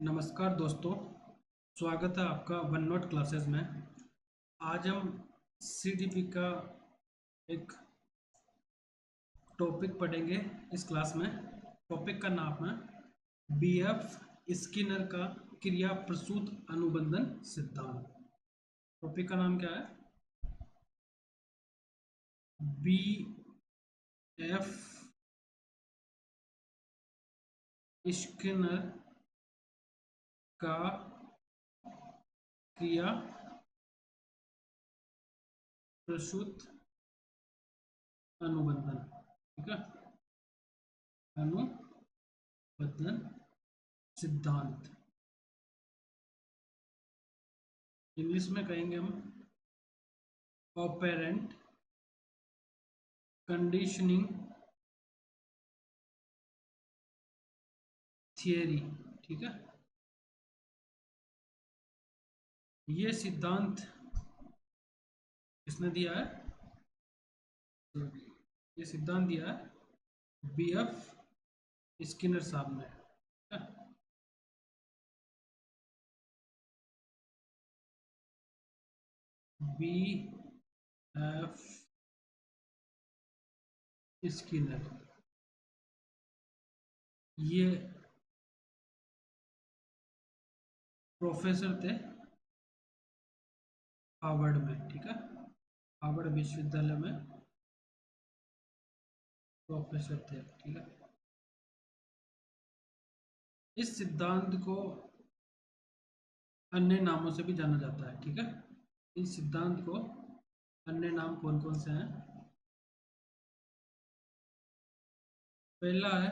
नमस्कार दोस्तों। स्वागत है आपका वन नोट क्लासेस में। आज हम सीडीपी का एक टॉपिक पढ़ेंगे इस क्लास में। टॉपिक का नाम है बीएफ स्किनर का क्रिया प्रसूत अनुबंधन सिद्धांत। टॉपिक का नाम क्या है? बी एफ स्किनर का क्रिया प्रसूत अनुबंधन। ठीक है, अनुबंधन सिद्धांत। इंग्लिश में कहेंगे हम ऑपेरेंट कंडीशनिंग थियरी। ठीक है, ये सिद्धांत किसने दिया है? ये सिद्धांत दिया है बीएफ स्किनर साहब ने। बी एफ स्किनर ये प्रोफेसर थे हार्वर्ड में। ठीक है, हार्वर्ड विश्वविद्यालय में प्रोफेसर थे। ठीक है, इस सिद्धांत को अन्य नामों से भी जाना जाता है। ठीक है, इस सिद्धांत को अन्य नाम कौन कौन से हैं? पहला है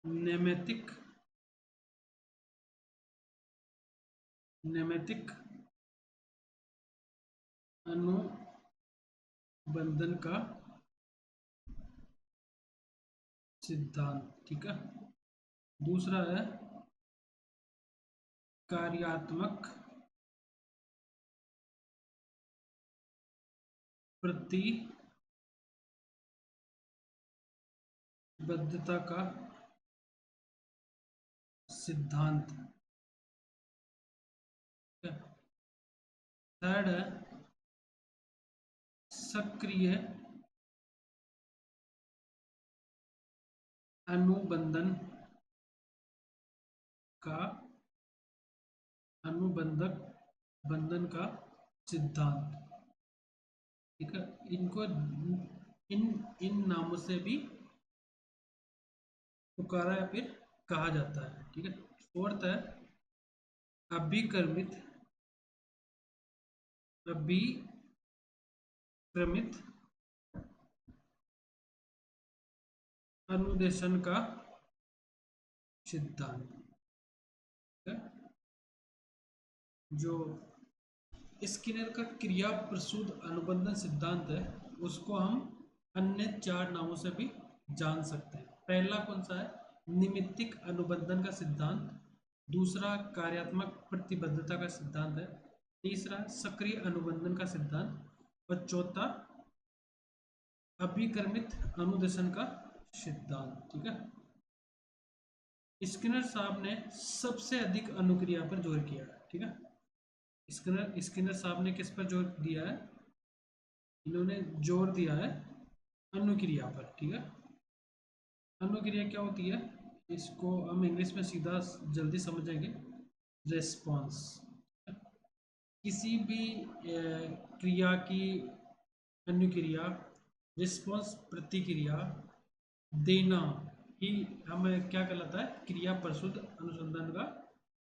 नेमेटिक नेमेटिक अनुबंधन का सिद्धांत। ठीक है, दूसरा है कार्यात्मक प्रतिबद्धता का सिद्धांत। थर्ड है सक्रिय अनुबंधन का अनुबंधक बंधन का सिद्धांत। ठीक है, इनको इन इन नामों से भी पुकारा या फिर कहा जाता है। ठीक है, फोर्थ है अभिक्रमित अभिक्रमित अनुदेशन का सिद्धांत। ठीक है, जो स्किनर का क्रिया प्रसूत अनुबंधन सिद्धांत है उसको हम अन्य चार नामों से भी जान सकते हैं। पहला कौन सा है? निमित्तिक अनुबंधन का सिद्धांत। दूसरा कार्यात्मक प्रतिबद्धता का सिद्धांत है। तीसरा सक्रिय अनुबंधन का सिद्धांत और चौथा अभिक्रमित अनुदेशन का सिद्धांत। ठीक है, स्किनर साहब ने सबसे अधिक अनुक्रिया पर जोर किया है। ठीक है, स्किनर साहब ने किस पर जोर दिया है? इन्होंने जोर दिया है अनुक्रिया पर। ठीक है, अनुक्रिया क्या होती है इसको हम इंग्लिश में सीधा जल्दी समझेंगे। रेस्पॉन्स। किसी भी क्रिया की अनुक्रिया रिस्पॉन्स प्रतिक्रिया देना ही हमें क्या कहलाता है? क्रिया प्रसूत अनुसंधान का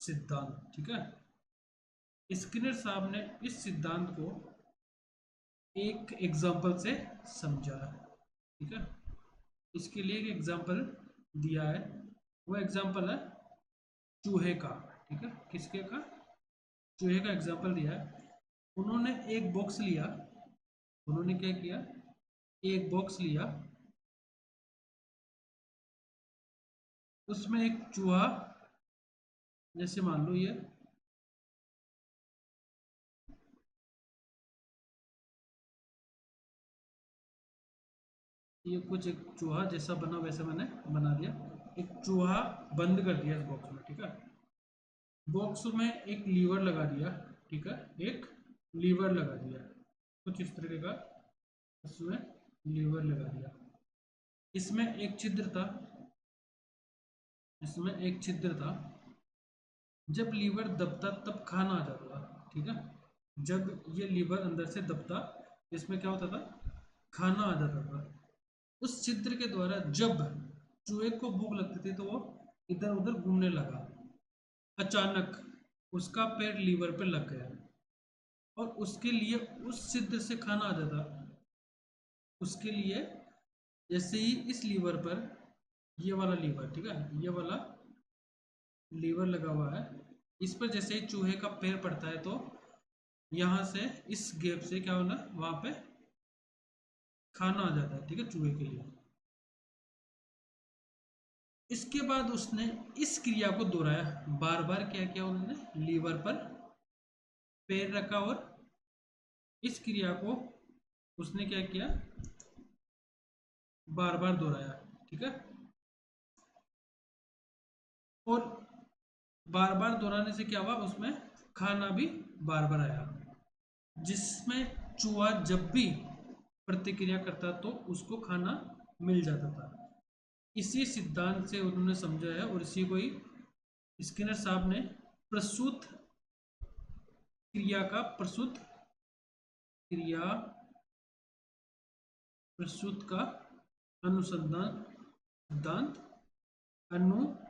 सिद्धांत। ठीक है, स्किनर साहब ने इस सिद्धांत को एक एग्जाम्पल से समझा है। ठीक है, इसके लिए एक एग्जाम्पल दिया है, वो एग्जाम्पल है चूहे का। ठीक है, किसके का? चूहे का एग्जाम्पल दिया है। उन्होंने एक बॉक्स लिया। उन्होंने क्या किया? एक बॉक्स लिया, उसमें एक चूहा, जैसे मान लो ये कुछ एक चूहा जैसा बना वैसे मैंने बना दिया। एक चूहा बंद कर दिया इस बॉक्स में, ठीक है। बॉक्स में एक लीवर लगा दिया, ठीक है, एक लीवर लगा दिया कुछ इस तरीके का, इसमें लीवर लगा दिया। इसमें एक छिद्र था, इसमें एक छिद्र था। जब लीवर दबता तब खाना आ जाता था, ठीक है। जब ये लीवर अंदर से दबता, इसमें क्या होता था, खाना आ जाता था। उस छिद्र के द्वारा जब चूहे को भूख लगती थी तो वो इधर उधर घूमने लगा। अचानक उसका पैर लीवर पे लग गया और उसके लिए उस छिद्र से खाना आ जाता। उसके लिए जैसे ही इस लीवर पर, ये वाला लीवर, ठीक है, ये वाला लीवर लगा हुआ है, इस पर जैसे ही चूहे का पैर पड़ता है तो यहाँ से इस गैप से क्या होना, वहां पे खाना आ जाता है, ठीक है, चूहे के लिए। इसके बाद उसने इस क्रिया को दोहराया, बार बार क्या किया उन्होंने, लीवर पर पैर रखा और इस क्रिया को उसने क्या किया, बार बार दोहराया, ठीक है। और बार बार दोहराने से क्या हुआ, उसमें खाना भी बार बार आया, जिसमें चूहा जब भी प्रतिक्रिया करता तो उसको खाना मिल जाता था। इसी सिद्धांत से उन्होंने समझा है और इसी को ही स्किनर साहब ने प्रसूत क्रिया का, प्रसूत क्रिया, प्रसूत का अनुसंधान सिद्धांत, अनुबंधन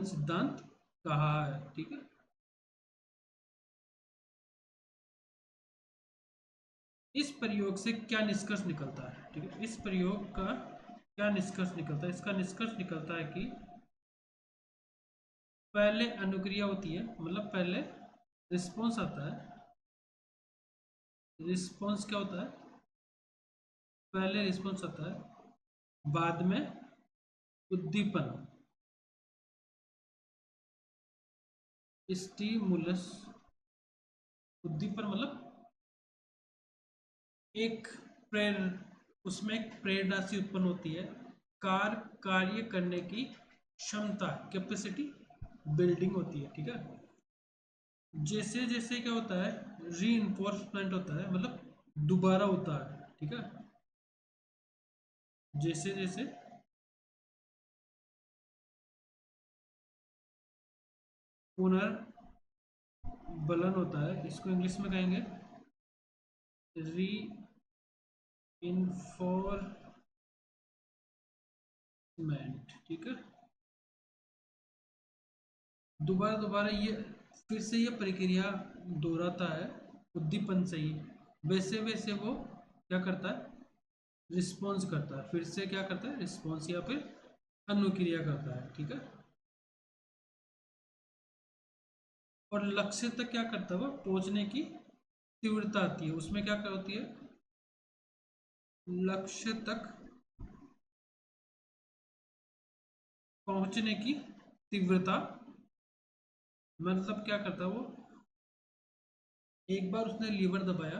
सिद्धांत कहा है, ठीक है। इस प्रयोग से क्या निष्कर्ष निकलता है, ठीक है, इस प्रयोग का क्या निष्कर्ष निकलता है, इसका निष्कर्ष निकलता है कि पहले अनुक्रिया होती है, मतलब पहले रिस्पॉन्स आता है। रिस्पॉन्स क्या होता है, पहले रिस्पॉन्स आता है, बाद में उद्दीपन, स्टिमुलस। उद्दीपन मतलब एक प्रेर उसमें एक प्रेरणा सी उत्पन्न होती है, कार्य करने की क्षमता, कैपेसिटी बिल्डिंग होती है, ठीक है। जैसे जैसे क्या होता है, री इन्फोर्समेंट होता है, मतलब दोबारा होता है, ठीक है। जैसे जैसे पुनर्बलन होता है, इसको इंग्लिश में कहेंगे री इन्फोर्समेंट, ठीक है। दोबारा दोबारा ये फिर से ये प्रक्रिया दोहराता है, उद्दीपन से ही, वैसे वैसे वो क्या करता है, रिस्पॉन्स करता है, फिर से क्या करता है, रिस्पॉन्स या फिर अनुक्रिया करता है, ठीक है। और लक्ष्य तक क्या करता है, वो पहुंचने की तीव्रता आती है, उसमें क्या होती है, लक्ष्य तक पहुंचने की तीव्रता। मतलब क्या करता है वो, एक बार उसने लीवर दबाया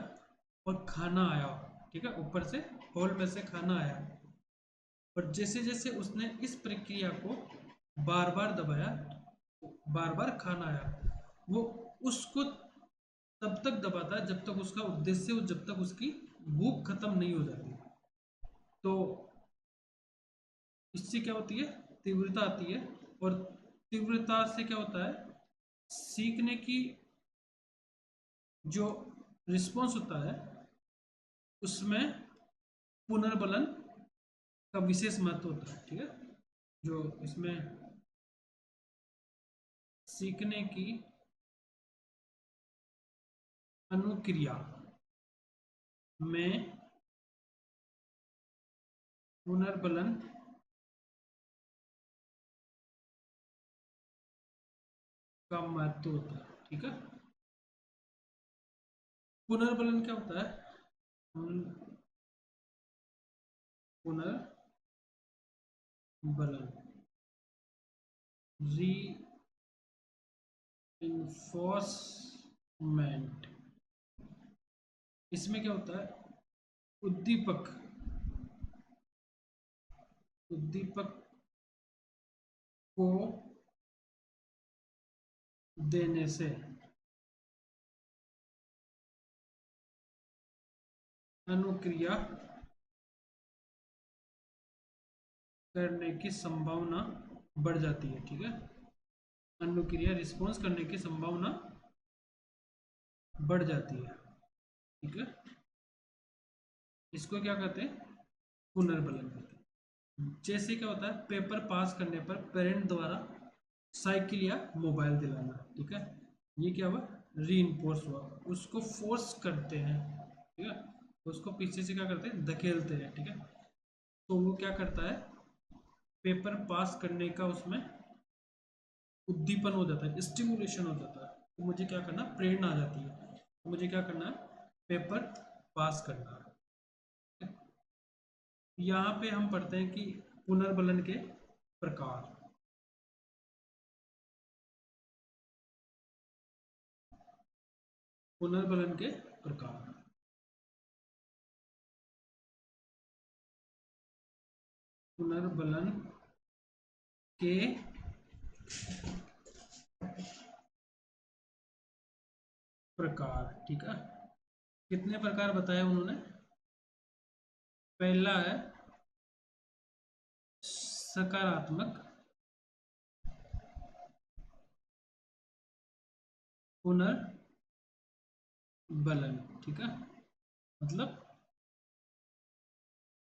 और खाना आया, ठीक है, ऊपर से होल में से खाना आया, और जैसे जैसे उसने इस प्रक्रिया को बार बार दबाया, बार बार खाना आया, वो उसको तब तक दबाता है जब तक उसका उद्देश्य, जब तक उसकी भूख खत्म नहीं हो जाती। तो इससे क्या होती है, तीव्रता आती है, और तीव्रता से क्या होता है, सीखने की जो रिस्पॉन्स होता है उसमें पुनर्बलन का विशेष महत्व होता है, ठीक है। जो इसमें सीखने की अनुक्रिया में पुनर्बलन का महत्व होता है, ठीक है। पुनर्बलन क्या होता है, पुनर्बलन, री इन्फोर्समेंट। इसमें क्या होता है, उद्दीपक उद्दीपक को देने से अनुक्रिया करने की संभावना बढ़ जाती है। ठीक है, अनुक्रिया रिस्पॉन्स करने की संभावना बढ़ जाती है। ठीक है, इसको क्या कहते हैं? पुनर्बलन कहते हैं। जैसे क्या होता है, पेपर पास करने पर पेरेंट द्वारा साइकिल या मोबाइल दिलाना। ठीक है, ये क्या हुआ? रीइंफोर्स हुआ, उसको फोर्स करते हैं। ठीक है, उसको पीछे से क्या करते हैं? धकेलते हैं। ठीक है, तो वो क्या करता है? पेपर पास करने का उसमें उद्दीपन हो जाता है, स्टिमुलेशन हो जाता है। तो मुझे क्या करना? प्रेरणा आ जाती है, तो मुझे क्या करना है? पेपर पास करना है। यहाँ पे हम पढ़ते हैं कि पुनर्बलन के प्रकार। पुनर्बलन के प्रकार, पुनर्बलन के प्रकार। ठीक है, कितने प्रकार बताए उन्होंने? पहला है सकारात्मक पुनर्बलन। ठीक है, मतलब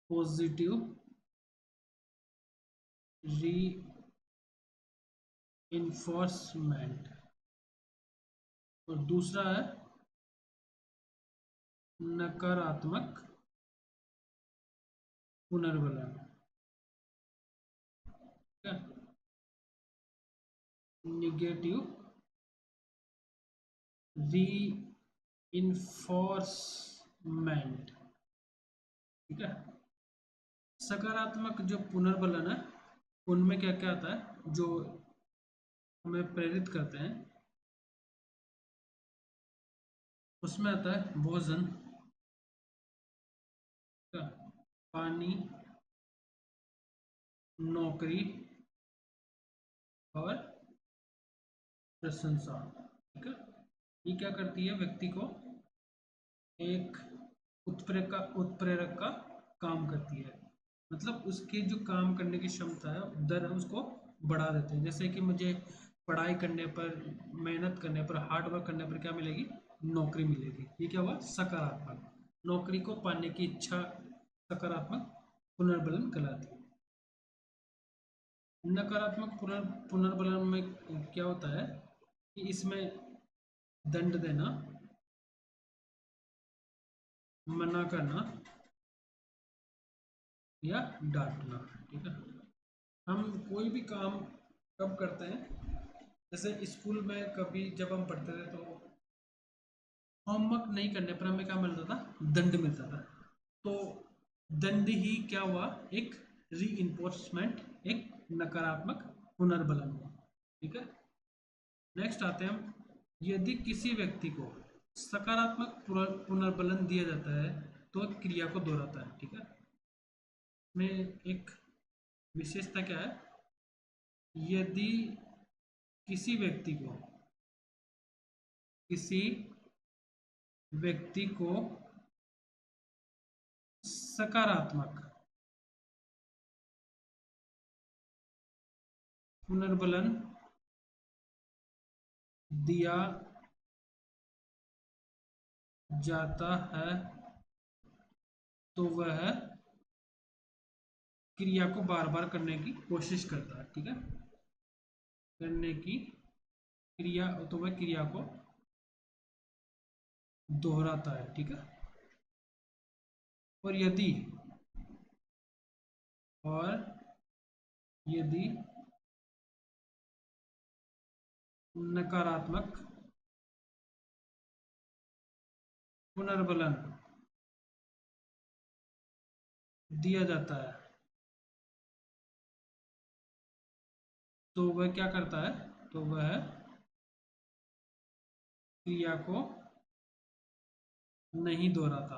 पॉजिटिव री इन्फोर्समेंट। और दूसरा है नकारात्मक पुनर्बलन। ठीक है, निगेटिव री इन्फोर्समेंट। ठीक है, सकारात्मक जो पुनर्बलन है उनमें क्या क्या आता है जो हमें प्रेरित करते हैं? उसमें आता है भोजन, पानी, नौकरी और प्रशंसा। ठीक है, ये क्या करती है? व्यक्ति को एक उत्प्रेरक का काम करती है। मतलब उसके जो काम करने की क्षमता है, दर है, उसको बढ़ा देते हैं। जैसे कि मुझे पढ़ाई करने पर, मेहनत करने पर, हार्ड वर्क करने पर क्या मिलेगी? नौकरी मिलेगी। ये क्या हुआ? सकारात्मक। नौकरी को पाने की इच्छा सकारात्मक पुनर्बलन कहलाती है। नकारात्मक पुनर्बलन में क्या होता है कि इसमें दंड देना, मना करना या डांटना। ठीक है, हम कोई भी काम कब करते हैं? जैसे स्कूल में कभी जब हम पढ़ते थे तो होमवर्क नहीं करने पर हमें क्या मिलता था? दंड मिलता था। तो दंड ही क्या हुआ? एक री एक नकारात्मक पुनर्बलन हुआ। ठीक है, नेक्स्ट आते हैं हम। यदि किसी व्यक्ति को सकारात्मक पुनर्बलन दिया जाता है तो क्रिया को दोहराता है। ठीक है, में एक विशेषता क्या है? यदि किसी व्यक्ति को सकारात्मक पुनर्बलन दिया जाता है तो वह क्रिया को बार बार करने की कोशिश करता है। ठीक है, करने की क्रिया, तो वह क्रिया को दोहराता है। ठीक है, और और यदि नकारात्मक पुनर्बलन दिया जाता है तो वह क्या करता है? तो वह क्रिया को नहीं दोहराता।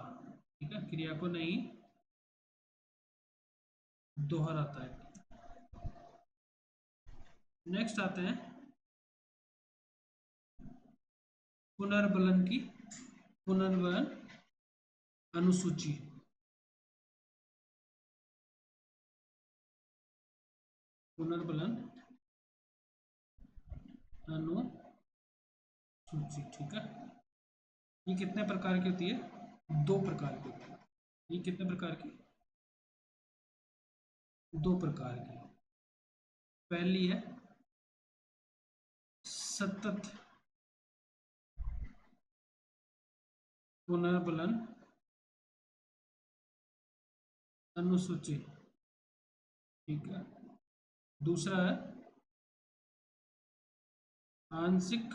ठीक है, क्रिया को नहीं दोहराता है। नेक्स्ट आते हैं पुनर्बलन की, पुनर्बलन अनुसूची। पुनर्बलन अनुसूची, ठीक है। ये कितने प्रकार की होती है? 2 प्रकार की होती है। ये कितने प्रकार की? 2 प्रकार की। पहली है सतत पुनर्बलन अनुसूची, ठीक है। दूसरा है आंशिक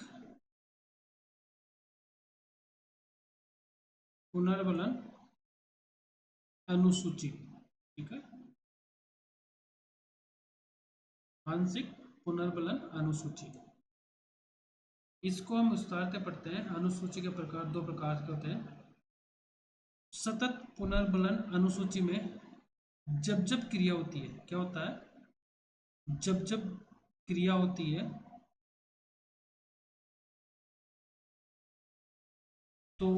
पुनर्बलन अनुसूची, ठीक है। आंशिक पुनर्बलन अनुसूची, इसको हम विस्तार से पढ़ते हैं। अनुसूची के प्रकार 2 प्रकार के होते हैं। सतत पुनर्बलन अनुसूची में जब जब क्रिया होती है, क्या होता है? जब जब क्रिया होती है तो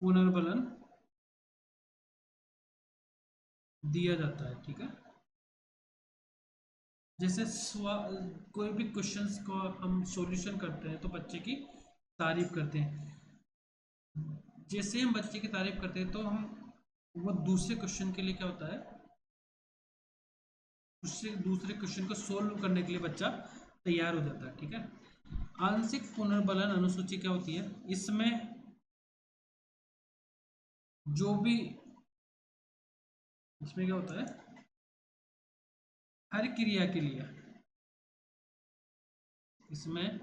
पुनर्बलन दिया जाता है, ठीक है। जैसे कोई भी क्वेश्चंस को हम सॉल्यूशन करते हैं तो बच्चे की तारीफ करते हैं। जैसे हम बच्चे की तारीफ करते हैं तो हम वो दूसरे क्वेश्चन के लिए क्या होता है, उससे दूसरे क्वेश्चन को सोल्व करने के लिए बच्चा तैयार हो जाता है, ठीक है। आंशिक पुनर्बलन अनुसूची क्या होती है? इसमें जो भी, इसमें क्या होता है, हर क्रिया के लिए, इसमें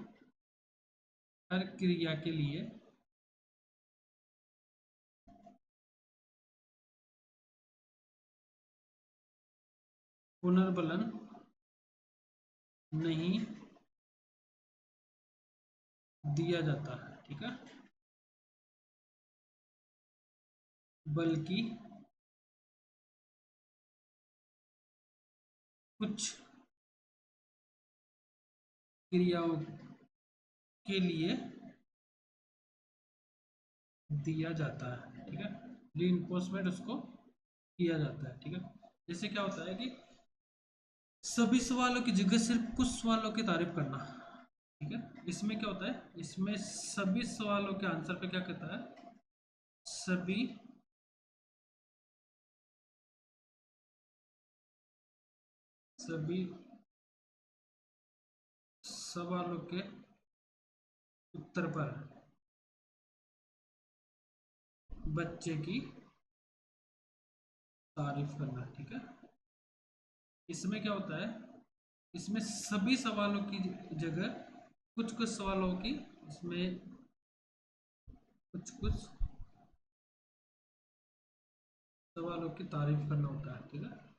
हर क्रिया के लिए पुनर्बलन नहीं दिया जाता है, ठीक है, बल्कि कुछ क्रियाओं के लिए दिया जाता है, ठीक है। रीइंफोर्समेंट उसको किया जाता है, ठीक है। जैसे क्या होता है कि सभी सवालों की जगह सिर्फ कुछ सवालों की तारीफ करना, ठीक है। इसमें क्या होता है, इसमें सभी सवालों के आंसर पे क्या कहता है, सभी सभी सवालों के उत्तर पर बच्चे की तारीफ करना, ठीक है। इसमें क्या होता है, इसमें सभी सवालों की जगह कुछ कुछ सवालों की, इसमें कुछ कुछ सवालों की तारीफ करना होता है, ठीक है।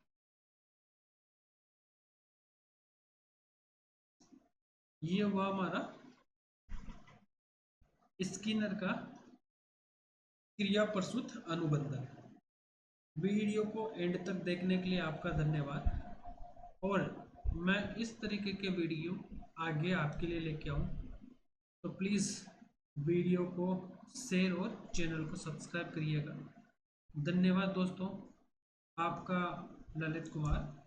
ये हुआ हमारा स्किनर का क्रिया प्रसूत अनुबंधन। वीडियो को एंड तक देखने के लिए आपका धन्यवाद। और मैं इस तरीके के वीडियो आगे आपके लिए लेके आऊँ तो प्लीज़ वीडियो को शेयर और चैनल को सब्सक्राइब करिएगा। धन्यवाद दोस्तों, आपका ललित कुमार।